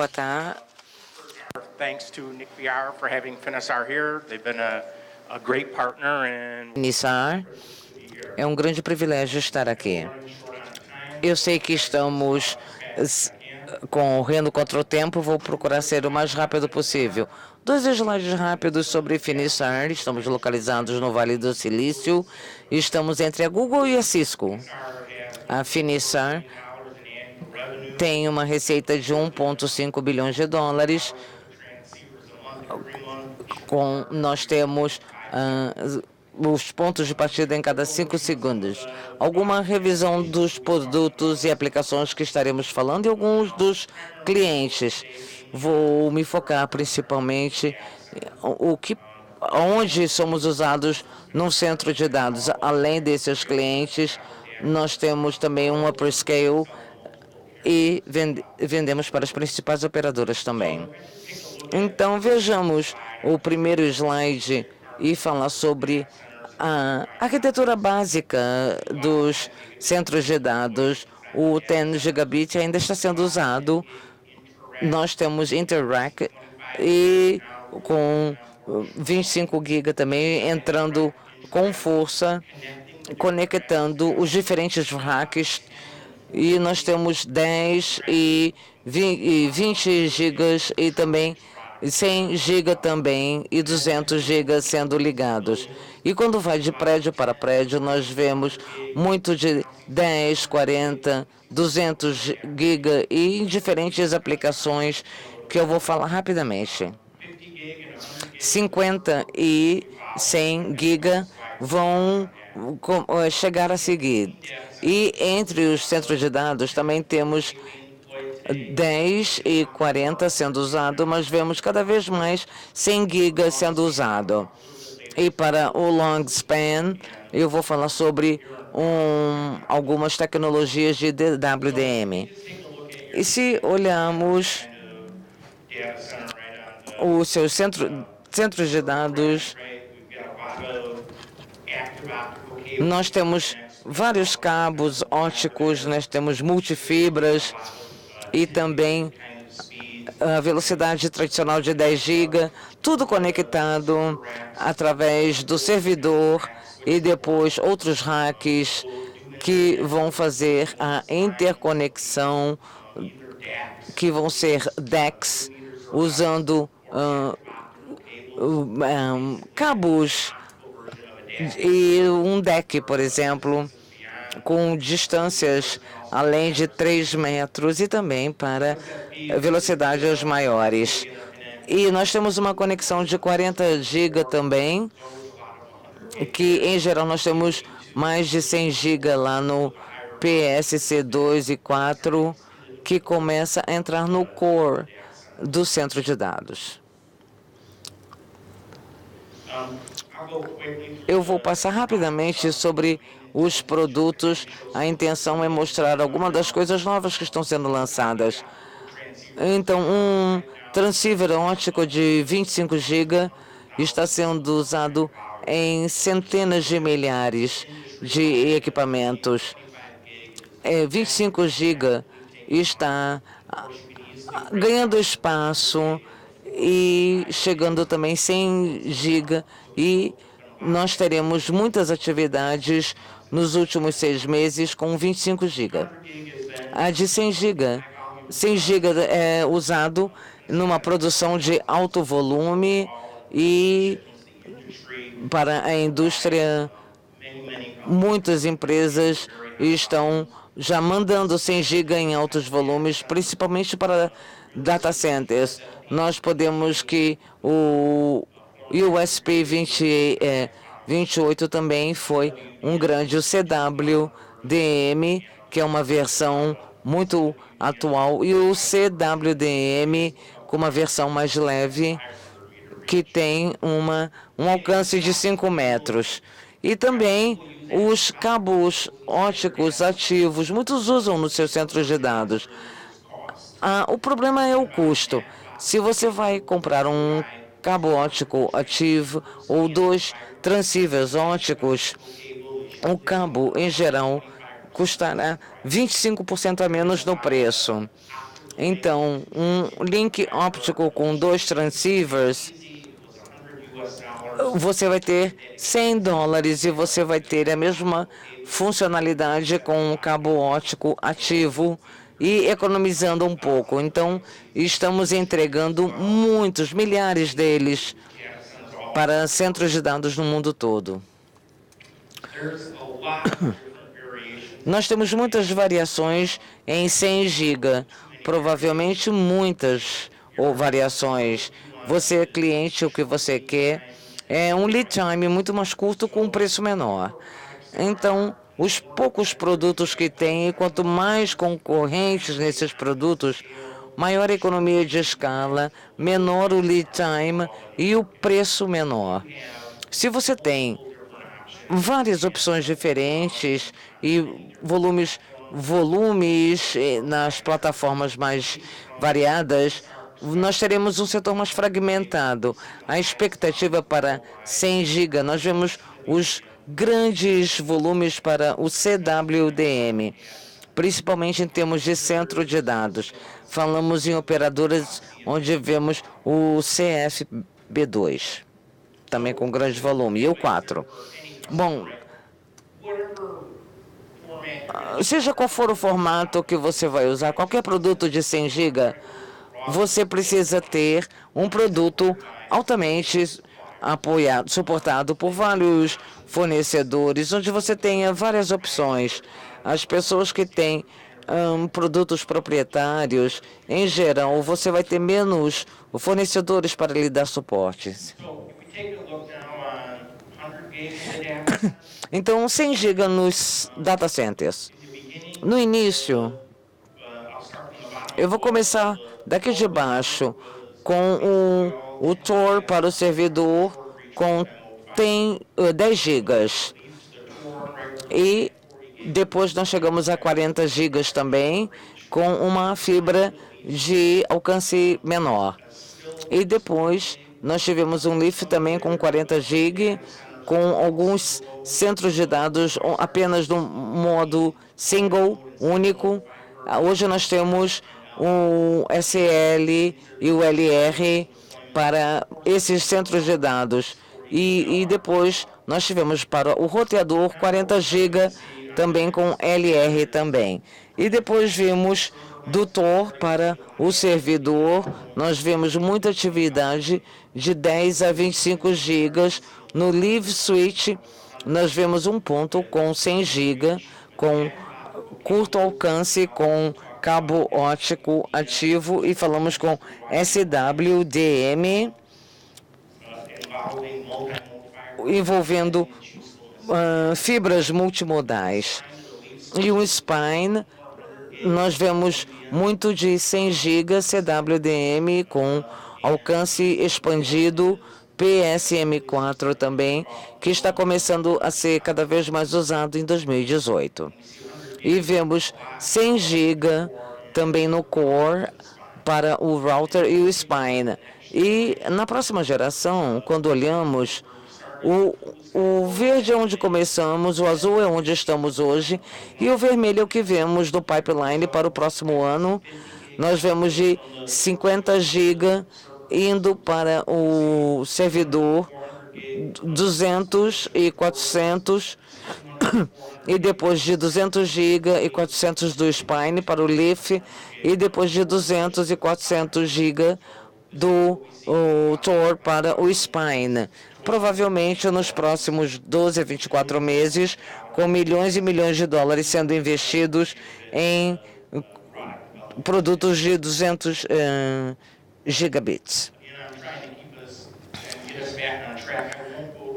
Boa tarde. Thanks to Nick VR for having Finisar here. They've been a great partner and Finisar, é um grande privilégio estar aqui. Eu sei que estamos correndo contra o tempo, vou procurar ser o mais rápido possível. 2 slides rápidos sobre Finisar. Estamos localizados no Vale do Silício. Estamos entre a Google e a Cisco. A Finisar tem uma receita de 1,5 bilhões de dólares. Nós temos os pontos de partida em cada 5 segundos. Alguma revisão dos produtos e aplicações que estaremos falando e alguns dos clientes. Vou me focar principalmente onde somos usados no centro de dados. Além desses clientes, nós temos também um upper scale e vendemos para as principais operadoras também. Então, vejamos o primeiro slide e falar sobre a arquitetura básica dos centros de dados. O 10 gigabit ainda está sendo usado. Nós temos Interact e com 25 GB também entrando com força, conectando os diferentes racks. E nós temos 10 e 20 gigas e também 100 GB também e 200 GB sendo ligados. E quando vai de prédio para prédio, nós vemos muito de 10, 40, 200 GB e diferentes aplicações que eu vou falar rapidamente. 50 e 100 GB vão chegar a seguir. E entre os centros de dados também temos 10 e 40 sendo usado, mas vemos cada vez mais 100 GB sendo usado. E para o long span, eu vou falar sobre algumas tecnologias de DWDM. E se olharmos os seus centros de dados, nós temos vários cabos ópticos, nós temos multifibras e também a velocidade tradicional de 10 GB, tudo conectado através do servidor e depois outros racks que vão fazer a interconexão, que vão ser DECs, usando cabos e um deck, por exemplo, com distâncias além de 3 metros e também para velocidades maiores. E nós temos uma conexão de 40 GB também, que em geral nós temos mais de 100 GB lá no PSC2 e 4, que começa a entrar no core do centro de dados. Eu vou passar rapidamente sobre os produtos. A intenção é mostrar algumas das coisas novas que estão sendo lançadas. Então, um transceiver óptico de 25 GB está sendo usado em centenas de milhares de equipamentos. 25 GB está ganhando espaço e chegando também 100 GB, e nós teremos muitas atividades nos últimos 6 meses com 25 GB. A de 100 GB, 100 GB é usado numa produção de alto volume e para a indústria, muitas empresas estão já mandando 100 GB em altos volumes, principalmente para data centers. Nós podemos que o USP 28 também foi um grande. O CWDM, que é uma versão muito atual, e o CWDM com uma versão mais leve, que tem um alcance de 5 metros. E também os cabos ópticos ativos, muitos usam nos seus centros de dados. O problema é o custo. Se você vai comprar um cabo óptico ativo ou 2 transceivers ópticos, o cabo, em geral, custará 25% a menos no preço. Então, um link óptico com 2 transceivers, você vai ter $100 e você vai ter a mesma funcionalidade com um cabo óptico ativo e economizando um pouco. Então, estamos entregando muitos, milhares deles para centros de dados no mundo todo. Nós temos muitas variações em 100 GB, provavelmente muitas variações. Você é cliente, o que você quer é um lead time muito mais curto com um preço menor. Então, os poucos produtos que tem, e quanto mais concorrentes nesses produtos, maior a economia de escala, menor o lead time e o preço menor. Se você tem várias opções diferentes e volumes nas plataformas mais variadas, nós teremos um setor mais fragmentado. A expectativa para 100 GB, nós vemos os grandes volumes para o CWDM, principalmente em termos de centro de dados. Falamos em operadoras onde vemos o CFB2, também com grande volume, e o 4. Bom, seja qual for o formato que você vai usar, qualquer produto de 100 GB, você precisa ter um produto altamente apoiado, suportado por vários fornecedores, onde você tenha várias opções. As pessoas que têm produtos proprietários, em geral, você vai ter menos fornecedores para lhe dar suporte. Então, 100 GB nos data centers. No início, eu vou começar daqui de baixo com o Tor para o servidor tem 10 GB. E depois nós chegamos a 40 GB também, com uma fibra de alcance menor. E depois nós tivemos um Leaf também com 40 GB, com alguns centros de dados apenas no modo single, único. Hoje nós temos o SL e o LR para esses centros de dados. E depois nós tivemos para o roteador 40 GB também com LR também. E depois vimos do Tor para o servidor, nós vemos muita atividade de 10 a 25 GB. No Live Switch, nós vemos um ponto com 100 GB, com curto alcance, com cabo óptico ativo, e falamos com SWDM, envolvendo fibras multimodais. E o Spine, nós vemos muito de 100 GB CWDM com alcance expandido, PSM4 também, que está começando a ser cada vez mais usado em 2018. E vemos 100 GB também no Core para o router e o Spine. E na próxima geração, quando olhamos, o verde é onde começamos, o azul é onde estamos hoje, e o vermelho é o que vemos no pipeline para o próximo ano. Nós vemos de 50 GB indo para o servidor 200 e 400, e depois de 200 GB e 400 do Spine para o Leaf, e depois de 200 e 400 GB do Tor para o Spine. Provavelmente nos próximos 12 a 24 meses, com milhões e milhões de dólares sendo investidos em produtos de 200 gigabits.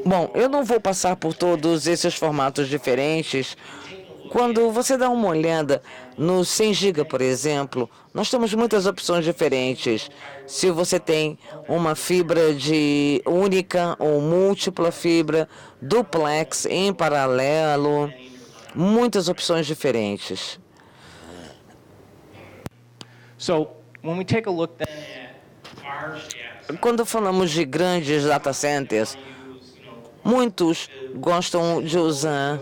Bom, eu não vou passar por todos esses formatos diferentes. Quando você dá uma olhada no 100 GB, por exemplo, nós temos muitas opções diferentes. Se você tem uma fibra de única ou múltipla fibra, duplex, em paralelo, muitas opções diferentes. Quando falamos de grandes data centers, muitos gostam de usar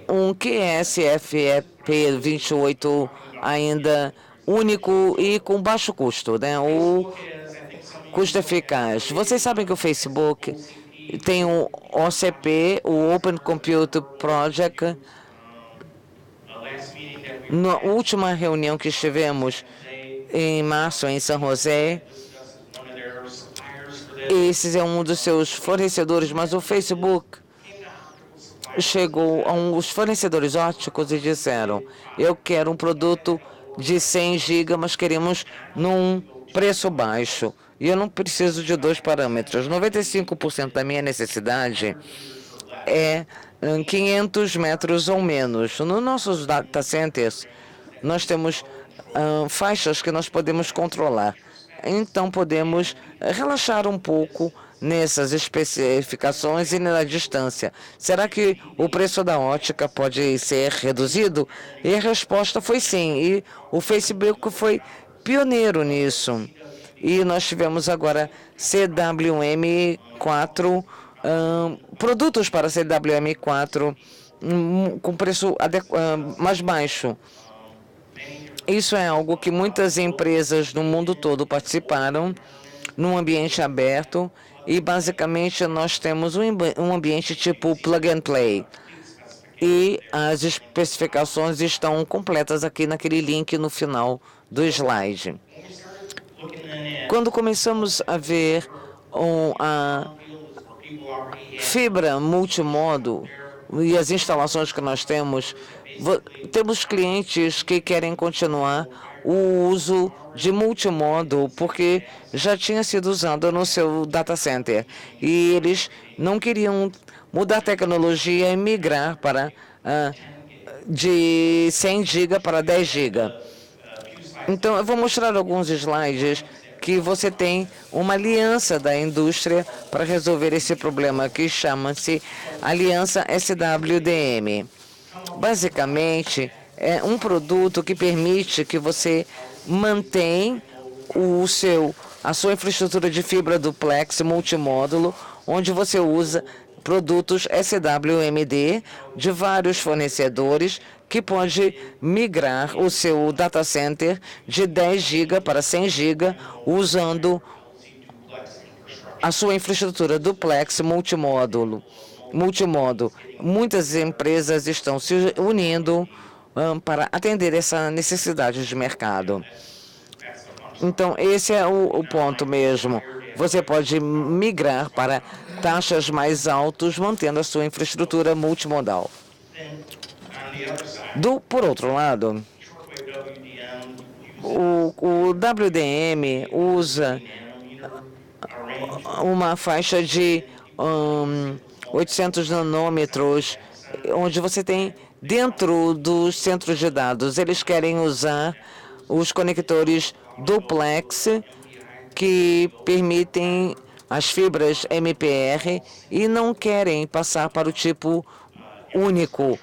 um QSFP28 ainda único e com baixo custo, né? O custo eficaz. Vocês sabem que o Facebook tem o OCP, o Open Compute Project. Na última reunião que estivemos em março em São José, esse é um dos seus fornecedores, mas o Facebook chegou a os fornecedores óticos e disseram: eu quero um produto de 100 GB, mas queremos num preço baixo. E eu não preciso de 2 parâmetros. 95% da minha necessidade é 500 metros ou menos. Nos nossos data centers, nós temos faixas que nós podemos controlar. Então, podemos relaxar um pouco nessas especificações e na distância. Será que o preço da ótica pode ser reduzido? E a resposta foi sim. E o Facebook foi pioneiro nisso. E nós tivemos agora CWM4, produtos para CWM4 com preço mais baixo. Isso é algo que muitas empresas no mundo todo participaram num ambiente aberto e basicamente nós temos um ambiente tipo plug and play. E as especificações estão completas aqui naquele link no final do slide. Quando começamos a ver a fibra multimodo e as instalações que nós temos, temos clientes que querem continuar o uso de multimodo porque já tinha sido usado no seu data center e eles não queriam mudar a tecnologia e migrar para de 100 GB para 10 GB. Então, eu vou mostrar alguns slides que você tem uma aliança da indústria para resolver esse problema, que chama-se Aliança SWDM. Basicamente, é um produto que permite que você mantenha a sua infraestrutura de fibra duplex multimódulo, onde você usa produtos SWMD de vários fornecedores que pode migrar o seu data center de 10 GB para 100 GB usando a sua infraestrutura duplex multimodo. Muitas empresas estão se unindo para atender essa necessidade de mercado. Então, esse é o ponto mesmo. Você pode migrar para taxas mais altas, mantendo a sua infraestrutura multimodal. Por outro lado, o WDM usa uma faixa de 800 nanômetros, onde você tem dentro dos centros de dados. Eles querem usar os conectores duplex que permitem as fibras MPR e não querem passar para o tipo único,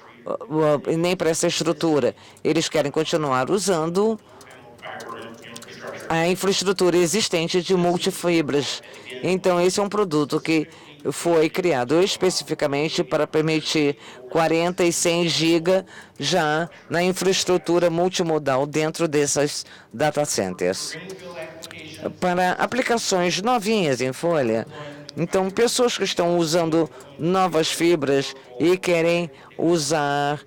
nem para essa estrutura. Eles querem continuar usando a infraestrutura existente de multifibras. Então, esse é um produto que foi criado especificamente para permitir 40 e 100 GB já na infraestrutura multimodal dentro dessas data centers. Para aplicações novinhas em folha, então, pessoas que estão usando novas fibras e querem usar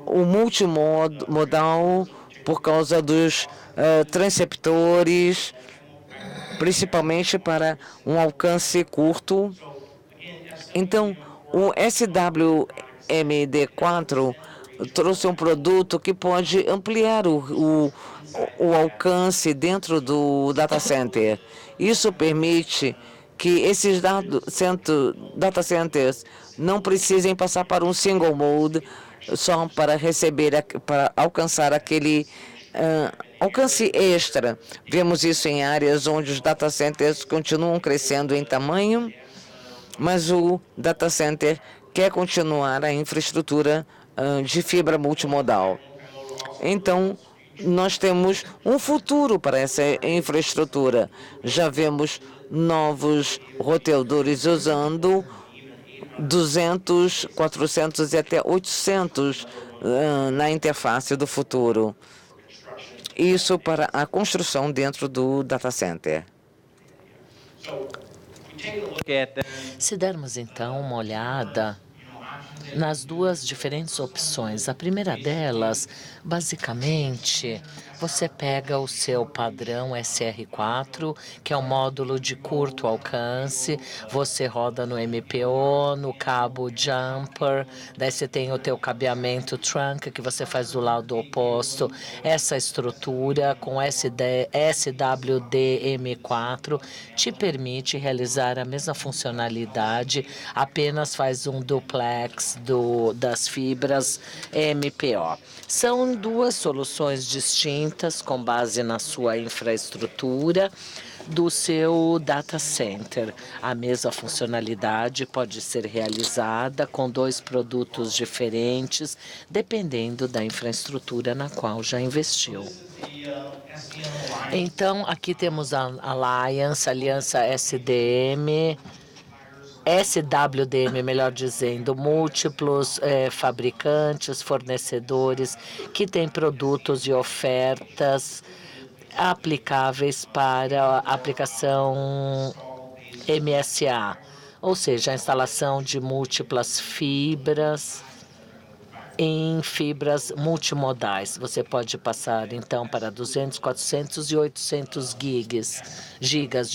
o multimodal por causa dos transceptores, principalmente para um alcance curto. Então, o SWMD4 trouxe um produto que pode ampliar o alcance dentro do data center. Isso permite que esses data centers não precisem passar para um single mode só para para alcançar aquele alcance extra. Vemos isso em áreas onde os data centers continuam crescendo em tamanho, mas o data center quer continuar a infraestrutura de fibra multimodal. Então, nós temos um futuro para essa infraestrutura. Já vemos novos roteadores usando 200, 400 e até 800 na interface do futuro. isso para a construção dentro do data center. Se dermos então uma olhada nas duas diferentes opções, a primeira delas, basicamente, você pega o seu padrão SR4, que é um módulo de curto alcance, você roda no MPO, no cabo jumper, daí você tem o teu cabeamento trunk, que você faz do lado oposto. Essa estrutura com SWDM4 te permite realizar a mesma funcionalidade, apenas faz um duplex das fibras MPO. São duas soluções distintas com base na sua infraestrutura do seu data center. A mesma funcionalidade pode ser realizada com dois produtos diferentes, dependendo da infraestrutura na qual já investiu. Então, aqui temos a aliança SWDM, melhor dizendo, múltiplos fabricantes, fornecedores que têm produtos e ofertas aplicáveis para a aplicação MSA, ou seja, a instalação de múltiplas fibras em fibras multimodais. Você pode passar, então, para 200, 400 e 800 gigas.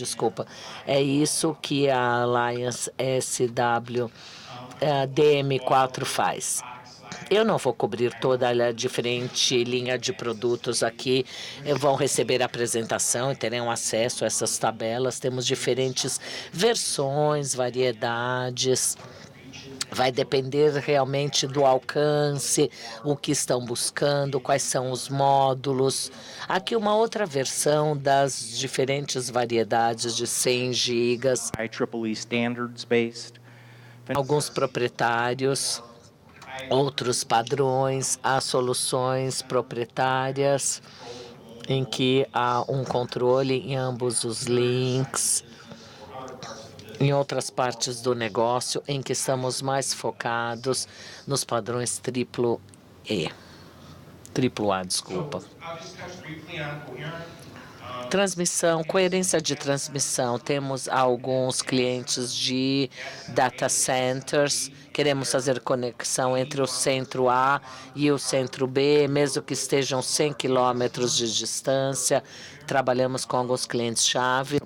É isso que a Alliance SWDM4 faz. Eu não vou cobrir toda a diferente linha de produtos aqui. Vão receber a apresentação e terão acesso a essas tabelas. Temos diferentes versões, variedades. Vai depender realmente do alcance, o que estão buscando, quais são os módulos. Aqui uma outra versão das diferentes variedades de 100 gigas. IEEE standards based. Alguns proprietários, outros padrões, há soluções proprietárias em que há um controle em ambos os links. Em outras partes do negócio em que estamos mais focados nos padrões AAA, desculpa. Transmissão, coerência de transmissão. Temos alguns clientes de data centers. Queremos fazer conexão entre o centro A e o centro B, mesmo que estejam 100 quilômetros de distância. Trabalhamos com alguns clientes-chave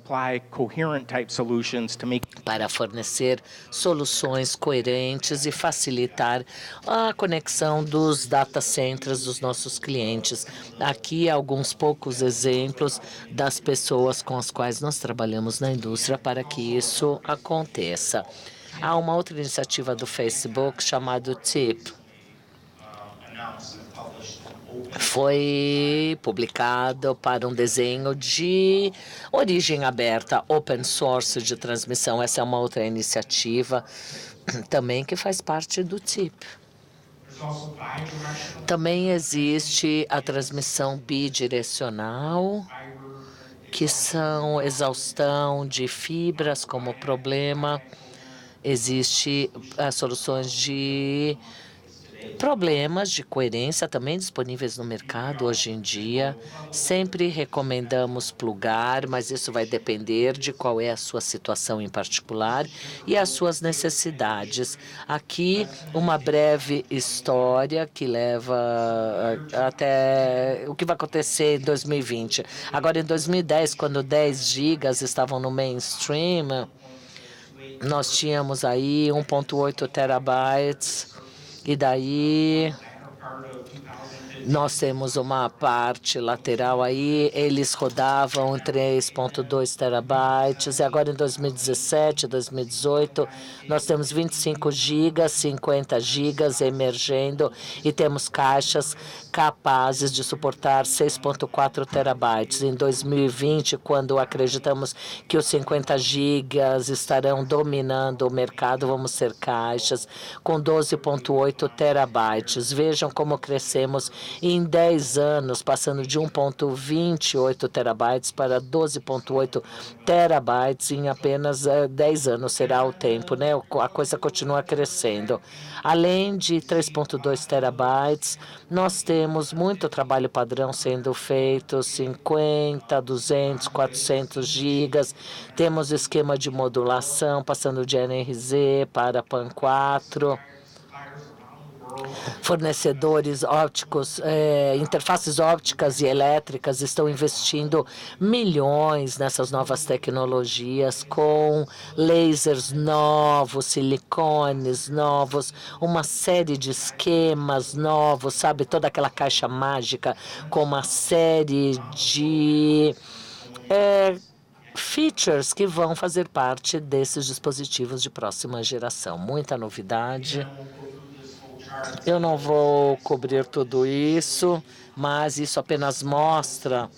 para fornecer soluções coerentes e facilitar a conexão dos data centers dos nossos clientes. Aqui alguns poucos exemplos das pessoas com as quais nós trabalhamos na indústria para que isso aconteça. Há uma outra iniciativa do Facebook chamada TIP. Foi publicado para um desenho de origem aberta, open source de transmissão. Essa é uma outra iniciativa também que faz parte do TIP. Também existe a transmissão bidirecional, que são exaustão de fibras como problema. Existem soluções de problemas de coerência também disponíveis no mercado hoje em dia. Sempre recomendamos plugar, mas isso vai depender de qual é a sua situação em particular e as suas necessidades. Aqui, uma breve história que leva até o que vai acontecer em 2020. Agora, em 2010, quando 10 gigas estavam no mainstream, nós tínhamos aí 1,8 terabytes. E daí nós temos uma parte lateral aí, eles rodavam 3,2 terabytes, e agora em 2017, 2018, nós temos 25 gigas, 50 gigas emergendo, e temos caixas capazes de suportar 6,4 terabytes. Em 2020, quando acreditamos que os 50 gigas estarão dominando o mercado, vamos ter caixas com 12,8 terabytes. Vejam como crescemos em 10 anos, passando de 1,28 terabytes para 12,8 terabytes em apenas 10 anos será o tempo, né? A coisa continua crescendo. Além de 3,2 terabytes, nós temos muito trabalho padrão sendo feito, 50, 200, 400 gigas. Temos esquema de modulação, passando de NRZ para PAN4. Fornecedores ópticos, interfaces ópticas e elétricas estão investindo milhões nessas novas tecnologias com lasers novos, silicones novos, uma série de esquemas novos, sabe? Toda aquela caixa mágica com uma série de features que vão fazer parte desses dispositivos de próxima geração. Muita novidade. Eu não vou cobrir tudo isso, mas isso apenas mostra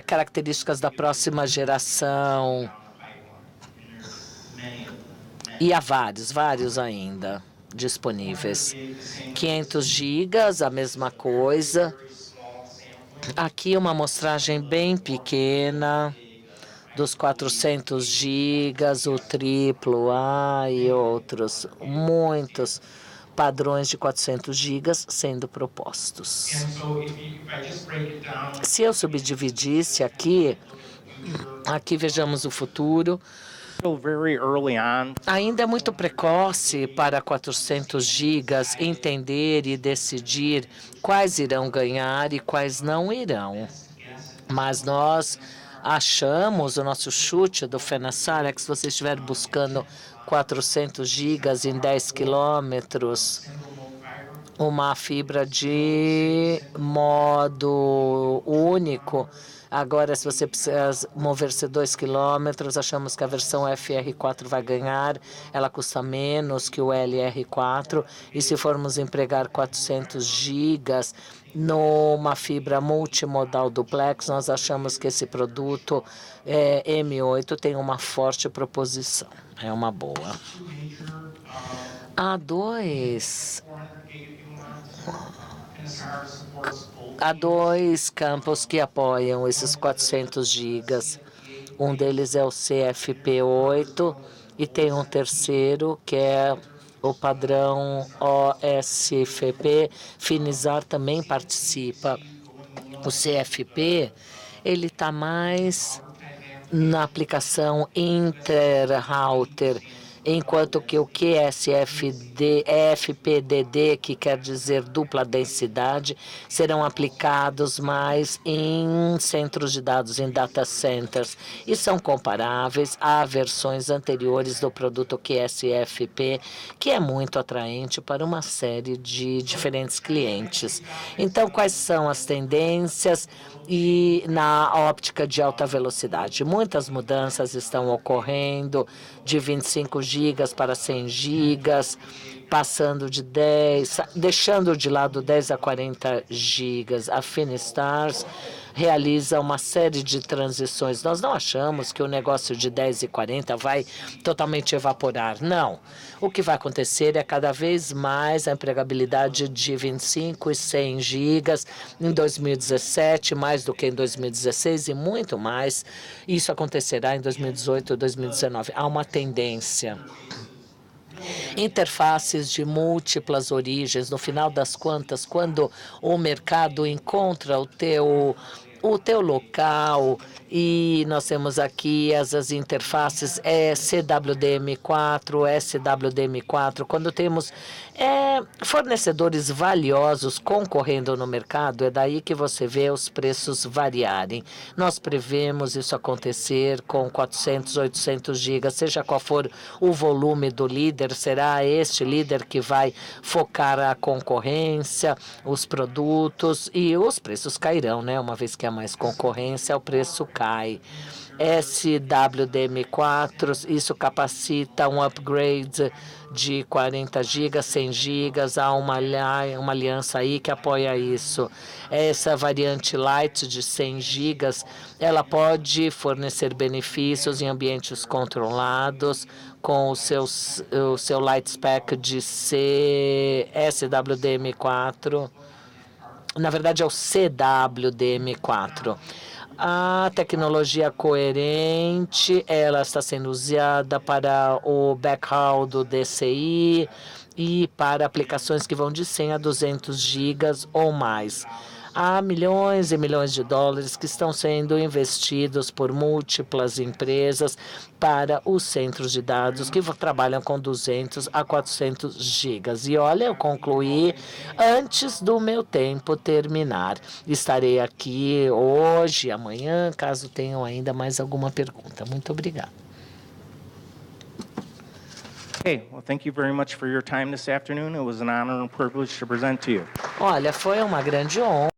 características da próxima geração. E há vários ainda disponíveis. 500 gigas, a mesma coisa. Aqui uma amostragem bem pequena dos 400 gigas, o AAA e outros, muitos padrões de 400 gigas sendo propostos. Se eu subdividisse aqui vejamos o futuro. Ainda é muito precoce para 400 gigas entender e decidir quais irão ganhar e quais não irão. Mas nós achamos, o nosso chute do Fenassar é que se você estiver buscando 400 gigas em 10 quilômetros, uma fibra de modo único. Agora, se você precisa mover-se 2 quilômetros, achamos que a versão FR4 vai ganhar. Ela custa menos que o LR4. E se formos empregar 400 gigas numa fibra multimodal duplex, nós achamos que esse produto M8 tem uma forte proposição. É uma boa. Há dois campos que apoiam esses 400 gigas. Um deles é o CFP8 e tem um terceiro que é o padrão OSFP. Finizar também participa. O CFP, ele está mais na aplicação inter-router, enquanto que o QSFD, FPDD, que quer dizer dupla densidade, serão aplicados mais em centros de dados, em data centers, e são comparáveis a versões anteriores do produto QSFP, que é muito atraente para uma série de diferentes clientes. Então, quais são as tendências e na óptica de alta velocidade? Muitas mudanças estão ocorrendo de 25 gigas para 100 gigas, passando de 10, deixando de lado 10 a 40 gigas. A Finistars realiza uma série de transições. Nós não achamos que o negócio de 10 e 40 vai totalmente evaporar, não. O que vai acontecer é cada vez mais a empregabilidade de 25 e 100 gigas em 2017, mais do que em 2016 e muito mais. Isso acontecerá em 2018 e 2019. Há uma tendência. Interfaces de múltiplas origens. No final das contas, quando o mercado encontra o teu local, e nós temos aqui as interfaces CWDM4, SWDM4, quando temos fornecedores valiosos concorrendo no mercado, é daí que você vê os preços variarem. Nós prevemos isso acontecer com 400, 800 gigas, seja qual for o volume do líder, será este líder que vai focar a concorrência, os produtos, e os preços cairão, né, uma vez que há mais concorrência, o preço cai. SWDM4, isso capacita um upgrade de 40 GB, 100 GB, há uma aliança aí que apoia isso. Essa variante Lite de 100 GB, ela pode fornecer benefícios em ambientes controlados com o seu Light Spec de SWDM4. Na verdade, é o CWDM4. A tecnologia coerente, ela está sendo usada para o backhaul do DCI e para aplicações que vão de 100 a 200 gigas ou mais. Há milhões e milhões de dólares que estão sendo investidos por múltiplas empresas para os centros de dados que trabalham com 200 a 400 gigas. E olha, eu concluí antes do meu tempo terminar. Estarei aqui hoje, amanhã, caso tenham ainda mais alguma pergunta. Muito obrigada. Okay, well, thank you very much for your time this afternoon. It was an honor and privilege to present to you. Olha, foi uma grande honra.